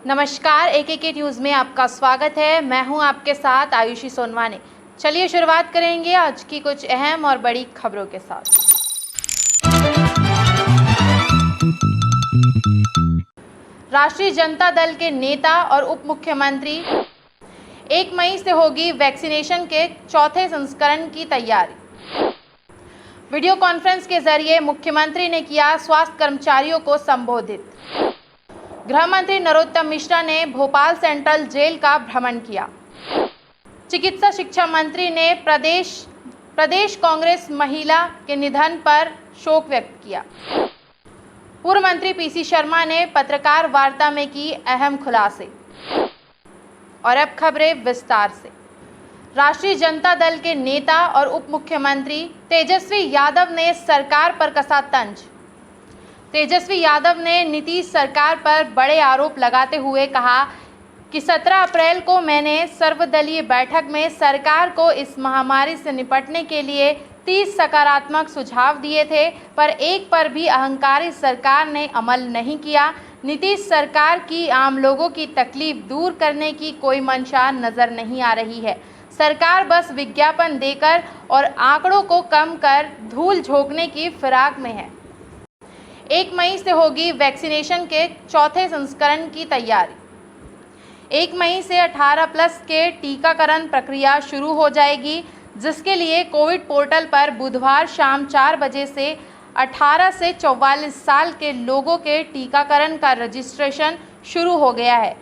नमस्कार, AKK news में आपका स्वागत है। मैं हूं आपके साथ आयुषी सोनवाने। चलिए शुरुआत करेंगे आज की कुछ अहम और बड़ी खबरों के साथ। राष्ट्रीय जनता दल के नेता और उप मुख्यमंत्री 1 मई से होगी वैक्सीनेशन के चौथे संस्करण की तैयारी। वीडियो कॉन्फ्रेंस के जरिए मुख्यमंत्री ने किया स्वास्थ्य कर्मचारियों को संबोधित। गृह मंत्री नरोत्तम मिश्रा ने भोपाल सेंट्रल जेल का भ्रमण किया। चिकित्सा शिक्षा मंत्री ने प्रदेश कांग्रेस महिला के निधन पर शोक व्यक्त किया। पूर्व मंत्री PC शर्मा ने पत्रकार वार्ता में की अहम खुलासे। और अब खबरें विस्तार से। राष्ट्रीय जनता दल के नेता और उप मुख्यमंत्री तेजस्वी यादव ने सरकार पर कसा तंज। तेजस्वी यादव ने नीतीश सरकार पर बड़े आरोप लगाते हुए कहा कि 17 अप्रैल को मैंने सर्वदलीय बैठक में सरकार को इस महामारी से निपटने के लिए 30 सकारात्मक सुझाव दिए थे, पर एक पर भी अहंकारी सरकार ने अमल नहीं किया। नीतीश सरकार की आम लोगों की तकलीफ दूर करने की कोई मंशा नज़र नहीं आ रही है। सरकार बस विज्ञापन देकर और आंकड़ों को कम कर धूल झोंकने की फिराक में है। 1 मई से होगी वैक्सीनेशन के चौथे संस्करण की तैयारी। 1 मई से 18+ के टीकाकरण प्रक्रिया शुरू हो जाएगी, जिसके लिए कोविड पोर्टल पर बुधवार शाम 4 बजे से 18 से 44 साल के लोगों के टीकाकरण का रजिस्ट्रेशन शुरू हो गया है।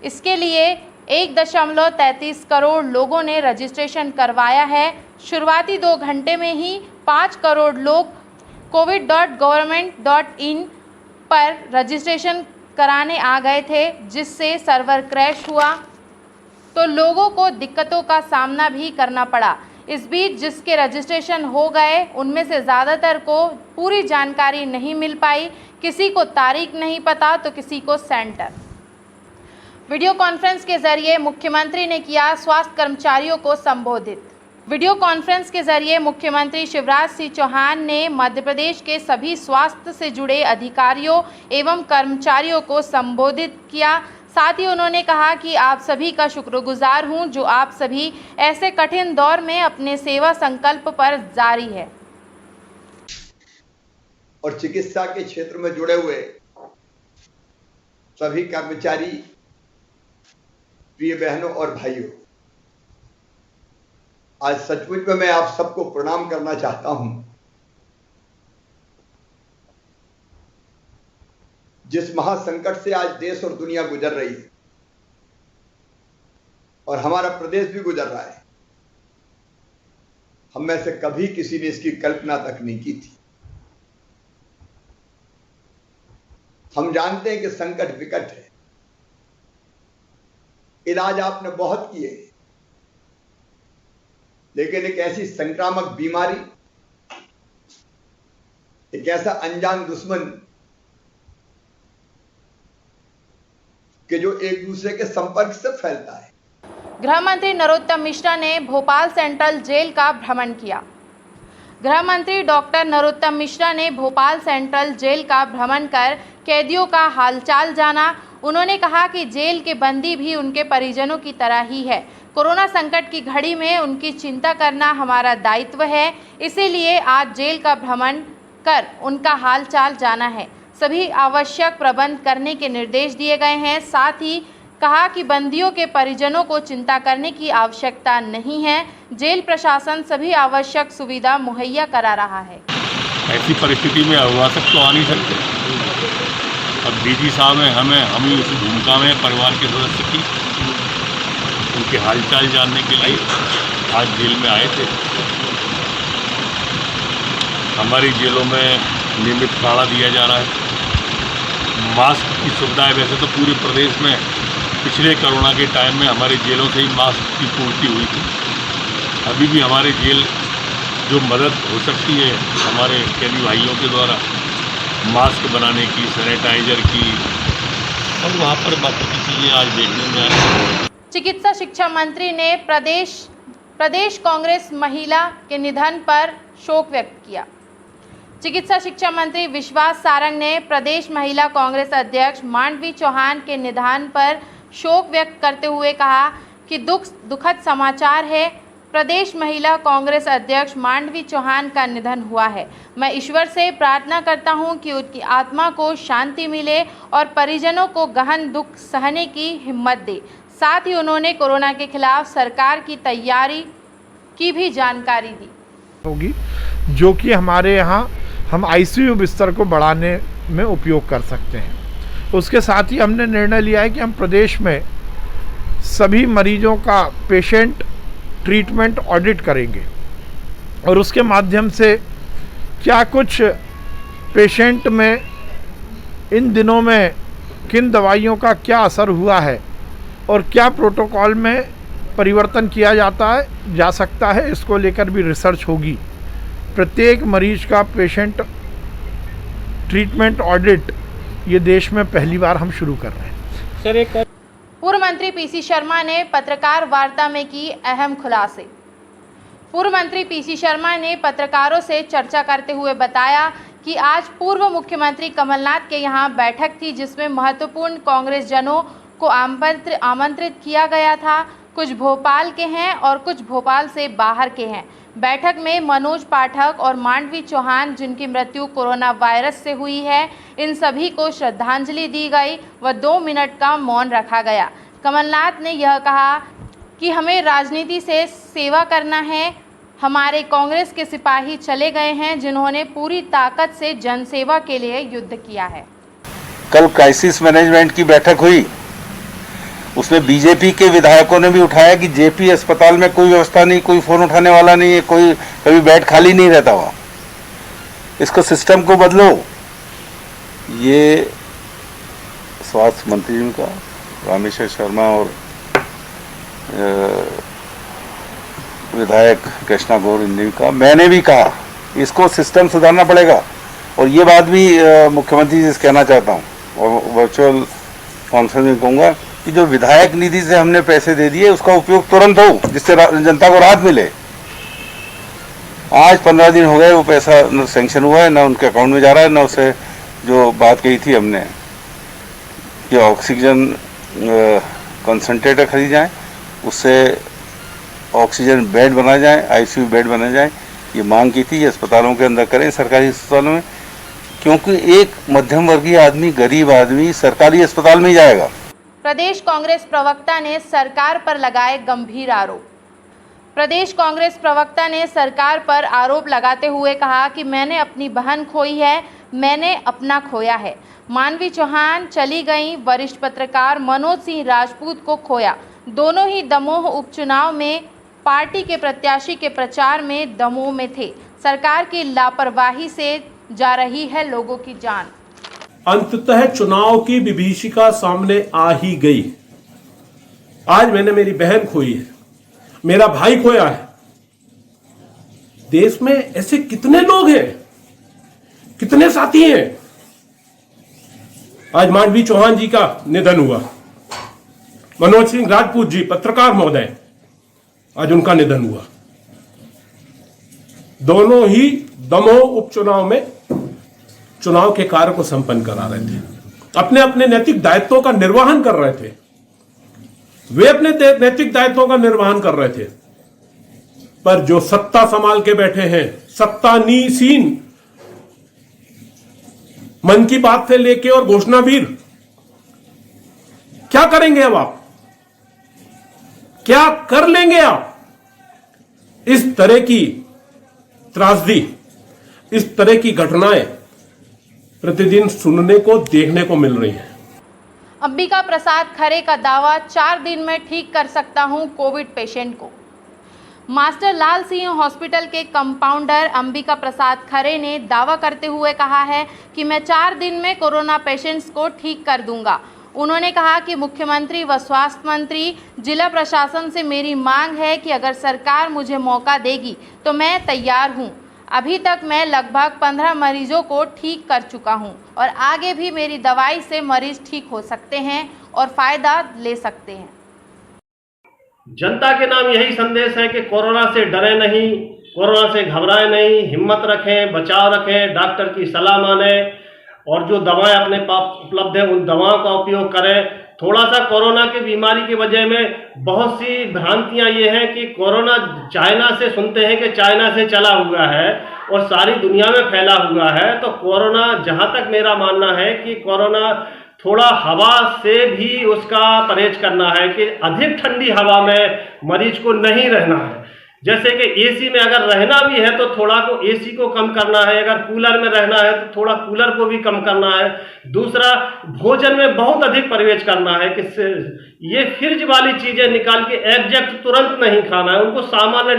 इसके लिए 1.33 करोड़ लोगों ने रजिस्ट्रेशन करवाया है। शुरुआती 2 घंटे में ही 5 करोड़ लोग covid.government.in पर रजिस्ट्रेशन कराने आ गए थे, जिससे सर्वर क्रैश हुआ तो लोगों को दिक्कतों का सामना भी करना पड़ा। इस बीच जिसके रजिस्ट्रेशन हो गए उनमें से ज़्यादातर को पूरी जानकारी नहीं मिल पाई। किसी को तारीख नहीं पता तो किसी को सेंटर। वीडियो कॉन्फ्रेंस के जरिए मुख्यमंत्री ने किया स्वास्थ्य कर्मचारियों को संबोधित। वीडियो कॉन्फ्रेंस के जरिए मुख्यमंत्री शिवराज सिंह चौहान ने मध्य प्रदेश के सभी स्वास्थ्य से जुड़े अधिकारियों एवं कर्मचारियों को संबोधित किया। साथ ही उन्होंने कहा कि आप सभी का शुक्रगुजार हूं, जो आप सभी ऐसे कठिन दौर में अपने सेवा संकल्प पर जारी है। और चिकित्सा के क्षेत्र में जुड़े हुए सभी कर्मचारी, प्रिय बहनों और भाइयों, आज सचमुच में मैं आप सबको प्रणाम करना चाहता हूं। जिस महासंकट से आज देश और दुनिया गुजर रही है और हमारा प्रदेश भी गुजर रहा है, हम में से कभी किसी ने इसकी कल्पना तक नहीं की थी। हम जानते हैं कि संकट विकट है, इलाज आपने बहुत किए, लेकिन एक ऐसी संक्रामक बीमारी, एक ऐसा अनजान दुश्मन कि जो एक दूसरे के संपर्क से फैलता है। गृह मंत्री नरोत्तम मिश्रा ने भोपाल सेंट्रल जेल का भ्रमण किया। गृह मंत्री डॉक्टर नरोत्तम मिश्रा ने भोपाल सेंट्रल जेल का भ्रमण कर कैदियों का हालचाल जाना। उन्होंने कहा कि जेल के बंदी भी उनके परिजनों की तरह ही है। कोरोना संकट की घड़ी में उनकी चिंता करना हमारा दायित्व है, इसीलिए आज जेल का भ्रमण कर उनका हालचाल जाना है। सभी आवश्यक प्रबंध करने के निर्देश दिए गए हैं। साथ ही कहा कि बंदियों के परिजनों को चिंता करने की आवश्यकता नहीं है। जेल प्रशासन सभी आवश्यक सुविधा मुहैया करा रहा है। ऐसी परिस्थिति में अभिभाषक तो आ नहीं सकते। अब DG साहब हैं, हम ही उस भूमिका में परिवार के सदस्य की उनके हालचाल जानने के लिए आज जेल में आए थे। हमारी जेलों में नियमित खाना दिया जा रहा है। मास्क की सुविधा है। वैसे तो पूरे प्रदेश में पिछले कोरोना के टाइम में हमारे जेलों से ही मास्क की पूर्ति हुई थी। अभी भी हमारे जेल जो मदद हो सकती है हमारे कैदी भाइयों के द्वारा मास्क बनाने की, सैनिटाइजर की, और वहाँ पर बाकी चीज़ें आज देखने में आई। चिकित्सा शिक्षा मंत्री ने प्रदेश कांग्रेस महिला के निधन पर शोक व्यक्त किया। चिकित्सा शिक्षा मंत्री विश्वास सारंग ने प्रदेश महिला कांग्रेस अध्यक्ष मांडवी चौहान के निधन पर शोक व्यक्त करते हुए कहा कि दुखद समाचार है। प्रदेश महिला कांग्रेस अध्यक्ष मांडवी चौहान का निधन हुआ है। मैं ईश्वर से प्रार्थना करता हूं कि उनकी आत्मा को शांति मिले और परिजनों को गहन दुख सहने की हिम्मत दे। साथ ही उन्होंने कोरोना के खिलाफ सरकार की तैयारी की भी जानकारी दी होगी, जो कि हमारे यहाँ हम आईसीयू बिस्तर को बढ़ाने में उपयोग कर सकते हैं। उसके साथ ही हमने निर्णय लिया है कि हम प्रदेश में सभी मरीजों का पेशेंट ट्रीटमेंट ऑडिट करेंगे और उसके माध्यम से क्या कुछ पेशेंट में इन दिनों में किन दवाइयों का क्या असर हुआ है और क्या प्रोटोकॉल में परिवर्तन किया जा सकता है, इसको लेकर भी रिसर्च होगी। प्रत्येक मरीज का पेशेंट ट्रीटमेंट ऑडिट ये देश में पहली बार हम शुरू कर रहे हैं। सर, एक पूर्व मंत्री पीसी शर्मा ने पत्रकार वार्ता में की अहम खुलासे। पूर्व मंत्री पीसी शर्मा ने पत्रकारों से चर्चा करते हुए बताया कि आज पूर्व मुख्यमंत्री कमलनाथ के यहां बैठक थी, जिसमें महत्वपूर्ण कांग्रेस जनों को आमंत्रित किया गया था। कुछ भोपाल के हैं और कुछ भोपाल से बाहर के हैं। बैठक में मनोज पाठक और मांडवी चौहान, जिनकी मृत्यु कोरोना वायरस से हुई है, इन सभी को श्रद्धांजलि दी गई व 2 मिनट का मौन रखा गया। कमलनाथ ने यह कहा कि हमें राजनीति से सेवा करना है। हमारे कांग्रेस के सिपाही चले गए हैं, जिन्होंने पूरी ताकत से जनसेवा के लिए युद्ध किया है। कल क्राइसिस मैनेजमेंट की बैठक हुई, उसमें बीजेपी के विधायकों ने भी उठाया कि जेपी अस्पताल में कोई व्यवस्था नहीं, कोई फोन उठाने वाला नहीं है, कोई कभी बेड खाली नहीं रहता वहाँ। इसको सिस्टम को बदलो। ये स्वास्थ्य मंत्री जी का, रामेश्वर शर्मा और विधायक कृष्णा गौर ने भी कहा, मैंने भी कहा, इसको सिस्टम सुधारना पड़ेगा। और ये बात भी मुख्यमंत्री जी से कहना चाहता हूँ और वर्चुअल कॉन्फ्रेंस में कहूँगा कि जो विधायक निधि से हमने पैसे दे दिए उसका उपयोग तुरंत हो, जिससे जनता को राहत मिले। आज 15 दिन हो गए, वो पैसा न सेंक्शन हुआ है, न उनके अकाउंट में जा रहा है, न उससे जो बात कही थी हमने कि ऑक्सीजन कंसंट्रेटर खरीद जाए, उससे ऑक्सीजन बेड बनाए जाए, आईसीयू बेड बनाए जाए, ये मांग की थी। ये अस्पतालों के अंदर करें, सरकारी अस्पतालों में, क्योंकि एक मध्यम वर्गीय आदमी, गरीब आदमी सरकारी अस्पताल में ही जाएगा। प्रदेश कांग्रेस प्रवक्ता ने सरकार पर लगाए गंभीर आरोप। प्रदेश कांग्रेस प्रवक्ता ने सरकार पर आरोप लगाते हुए कहा कि मैंने अपनी बहन खोई है, मैंने अपना खोया है। मांडवी चौहान चली गई, वरिष्ठ पत्रकार मनोज सिंह राजपूत को खोया। दोनों ही दमोह उपचुनाव में पार्टी के प्रत्याशी के प्रचार में दमोह में थे। सरकार की लापरवाही से जा रही है लोगों की जान। अंततः चुनाव की विभीषिका सामने आ ही गई। आज मैंने मेरी बहन खोई है, मेरा भाई खोया है। देश में ऐसे कितने लोग हैं, कितने साथी हैं। आज मांडवी चौहान जी का निधन हुआ, मनोज सिंह राजपूत जी पत्रकार महोदय, आज उनका निधन हुआ। दोनों ही दमोह उपचुनाव में चुनाव के कार्य को संपन्न करा रहे थे, अपने अपने नैतिक दायित्वों का निर्वहन कर रहे थे। वे अपने नैतिक दायित्वों का निर्वहन कर रहे थे, पर जो सत्ता संभाल के बैठे हैं, सत्तानीसीन, मन की बात से लेके और घोषणावीर, क्या करेंगे अब आप, क्या कर लेंगे आप? इस तरह की त्रासदी, इस तरह की घटनाएं प्रतिदिन सुनने को, देखने को मिल रही है। अंबिका प्रसाद खरे का दावा, 4 दिन में ठीक कर सकता हूं कोविड पेशेंट को। मास्टर लाल सिंह हॉस्पिटल के कंपाउंडर अंबिका प्रसाद खरे ने दावा करते हुए कहा है कि मैं 4 दिन में कोरोना पेशेंट्स को ठीक कर दूंगा। उन्होंने कहा कि मुख्यमंत्री व स्वास्थ्य मंत्री, जिला प्रशासन से मेरी मांग है कि अगर सरकार मुझे मौका देगी तो मैं तैयार हूं। अभी तक मैं लगभग 15 मरीजों को ठीक कर चुका हूं और आगे भी मेरी दवाई से मरीज ठीक हो सकते हैं और फायदा ले सकते हैं। जनता के नाम यही संदेश है कि कोरोना से डरे नहीं, कोरोना से घबराएं नहीं, हिम्मत रखें, बचाव रखें, डॉक्टर की सलाह मानें और जो दवाएं अपने पास उपलब्ध हैं उन दवाओं का उपयोग करें। थोड़ा सा कोरोना की बीमारी की वजह में बहुत सी भ्रांतियां ये हैं कि कोरोना चाइना से, सुनते हैं कि चाइना से चला हुआ है और सारी दुनिया में फैला हुआ है। तो कोरोना, जहां तक मेरा मानना है कि कोरोना थोड़ा हवा से भी उसका परहेज करना है कि अधिक ठंडी हवा में मरीज को नहीं रहना है। जैसे कि एसी में अगर रहना भी है तो थोड़ा को एसी को कम करना है, अगर कूलर में रहना है तो थोड़ा कूलर को भी कम करना है। दूसरा, भोजन में बहुत अधिक परहेज करना है कि ये फ्रिज वाली चीज़ें निकाल के एग्जैक्ट तुरंत नहीं खाना है, उनको सामान्य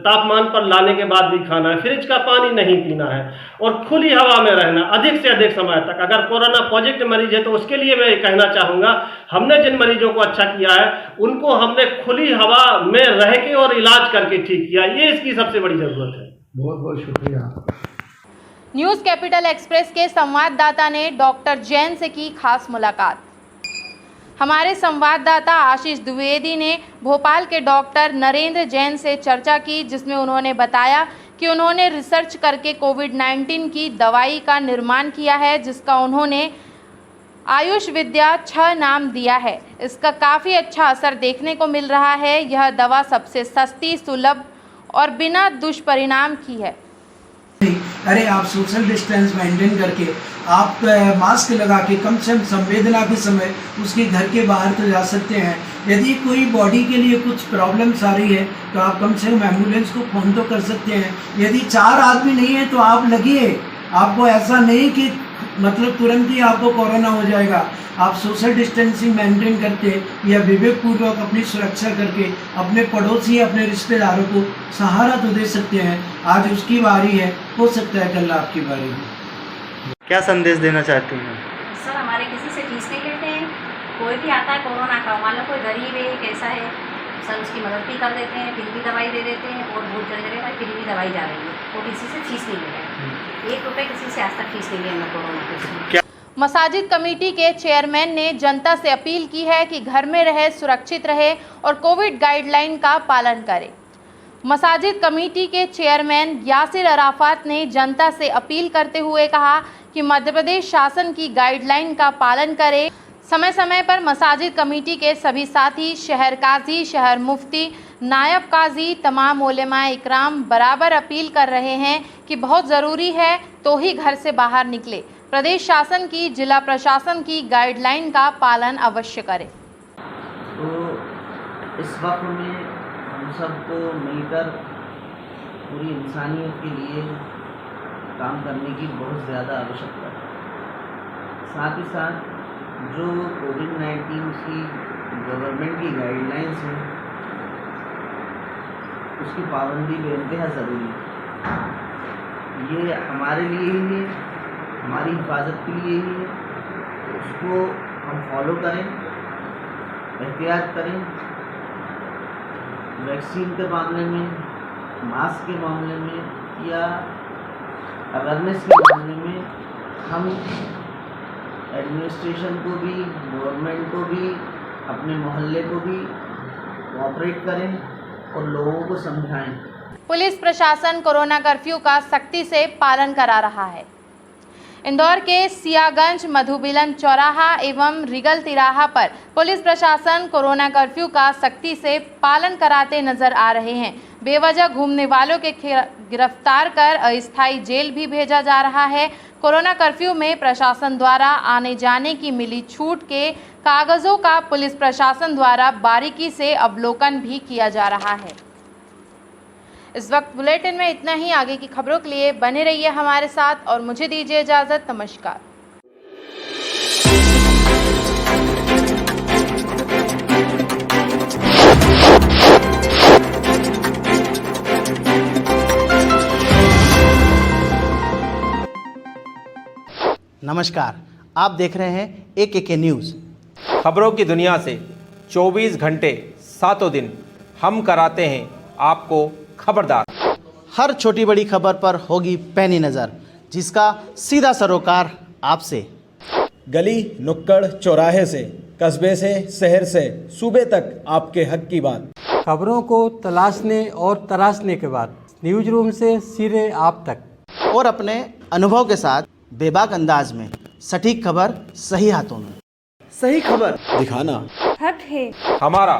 तापमान पर लाने के बाद भी खाना है। फ्रिज का पानी नहीं पीना है और खुली हवा में रहना अधिक से अधिक समय तक। अगर कोरोना पॉजिटिव मरीज है तो उसके लिए मैं ये कहना चाहूँगा, हमने जिन मरीजों को अच्छा किया है उनको हमने खुली हवा में रह के और इलाज करके ठीक किया, ये इसकी सबसे बड़ी ज़रूरत है। बहुत बहुत शुक्रिया। न्यूज़ कैपिटल एक्सप्रेस के संवाददाता ने डॉक्टर जैन से की खास मुलाकात। हमारे संवाददाता आशीष द्विवेदी ने भोपाल के डॉक्टर नरेंद्र जैन से चर्चा की, जिसमें उन्होंने बताया कि उन्होंने रिसर्च करके कोविड-19 की दवाई का निर्माण किया है, जिसका उन्होंने आयुष विद्या 6 नाम दिया है। इसका काफ़ी अच्छा असर देखने को मिल रहा है। यह दवा सबसे सस्ती, सुलभ और बिना दुष्परिणाम की है। अरे आप सोशल डिस्टेंस मेंटेन करके आप मास्क लगा के कम से कम संवेदना के समय उसके घर के बाहर तो जा सकते हैं। यदि कोई बॉडी के लिए कुछ प्रॉब्लम्स आ रही है तो आप कम से कम एम्बुलेंस को फ़ोन तो कर सकते हैं। यदि 4 आदमी नहीं है तो आप लगिए, आपको ऐसा नहीं कि मतलब तुरंत ही आपको कोरोना हो जाएगा। आप सोशल डिस्टेंसिंग मेंटेन करके या विवेकपूर्वक अपनी सुरक्षा करके अपने पड़ोसी, अपने रिश्तेदारों को सहारा तो दे सकते हैं। आज उसकी बारी है, हो सकता है कल आपकी बारी हो। क्या संदेश देना चाहती हैं? सर, हमारे किसी से फीस नहीं लेते हैं। कोई भी आता है कोरोना का, मान लो कोई गरीब है, कैसा है, सर उसकी मदद भी कर देते हैं, फिर भी दवाई दे देते हैं और बहुत जगह जगह फिर भी दवाई जा रही है। वो किसी से फीस नहीं ले रहे हैं, 1 रुपये किसी से आज तक फीस नहीं लिया मैं कोरोना के। मसाजिद कमेटी के चेयरमैन ने जनता से अपील की है कि घर में रहे, सुरक्षित रहे और कोविड गाइडलाइन का पालन करे। मसाजिद कमेटी के चेयरमैन यासिर अराफात ने जनता से अपील करते हुए कहा कि मध्य प्रदेश शासन की गाइडलाइन का पालन करे। समय समय पर मसाजिद कमेटी के सभी साथी, शहर काजी, शहर मुफ्ती, नायब काजी, तमाम उलेमाए इकराम बराबर अपील कर रहे हैं कि बहुत ज़रूरी है तो ही घर से बाहर निकले। प्रदेश शासन की, जिला प्रशासन की गाइडलाइन का पालन अवश्य करें। तो इस वक्त में हम सबको मिलकर पूरी इंसानियत के लिए काम करने की बहुत ज़्यादा आवश्यकता है। साथ ही साथ जो कोविड-19 की गवर्नमेंट की गाइडलाइंस हैं उसकी पाबंदी बेइंतहा ज़रूरी है। ये हमारे लिए ही है, हमारी हिफाजत के लिए ही है। उसको हम फॉलो करें, एहतियात करें। वैक्सीन के मामले में, मास्क के मामले में या अवेयरनेस के मामले में हम एडमिनिस्ट्रेशन को भी, गवर्नमेंट को भी, अपने मोहल्ले को भी कोऑपरेट करें और लोगों को समझाएं। पुलिस प्रशासन कोरोना कर्फ्यू का सख्ती से पालन करा रहा है। इंदौर के सियागंज, मधुबिलन चौराहा एवं रिगल तिराहा पर पुलिस प्रशासन कोरोना कर्फ्यू का सख्ती से पालन कराते नजर आ रहे हैं। बेवजह घूमने वालों के गिरफ्तार कर अस्थायी जेल भी भेजा जा रहा है। कोरोना कर्फ्यू में प्रशासन द्वारा आने जाने की मिली छूट के कागजों का पुलिस प्रशासन द्वारा बारीकी से अवलोकन भी किया जा रहा है। इस वक्त बुलेटिन में इतना ही। आगे की खबरों के लिए बने रहिए हमारे साथ और मुझे दीजिए इजाज़त। नमस्कार। नमस्कार, आप देख रहे हैं AKK न्यूज़। खबरों की दुनिया से 24 घंटे 7 दिन हम कराते हैं आपको खबरदार। हर छोटी बड़ी खबर पर होगी पैनी नज़र, जिसका सीधा सरोकार आपसे। गली नुक्कड़ चौराहे से, कस्बे से, शहर से, सूबे तक आपके हक की बात। खबरों को तलाशने और तराशने के बाद न्यूज रूम से सीधे आप तक, और अपने अनुभव के साथ बेबाक अंदाज में सटीक खबर सही हाथों में। सही खबर दिखाना हक है हमारा।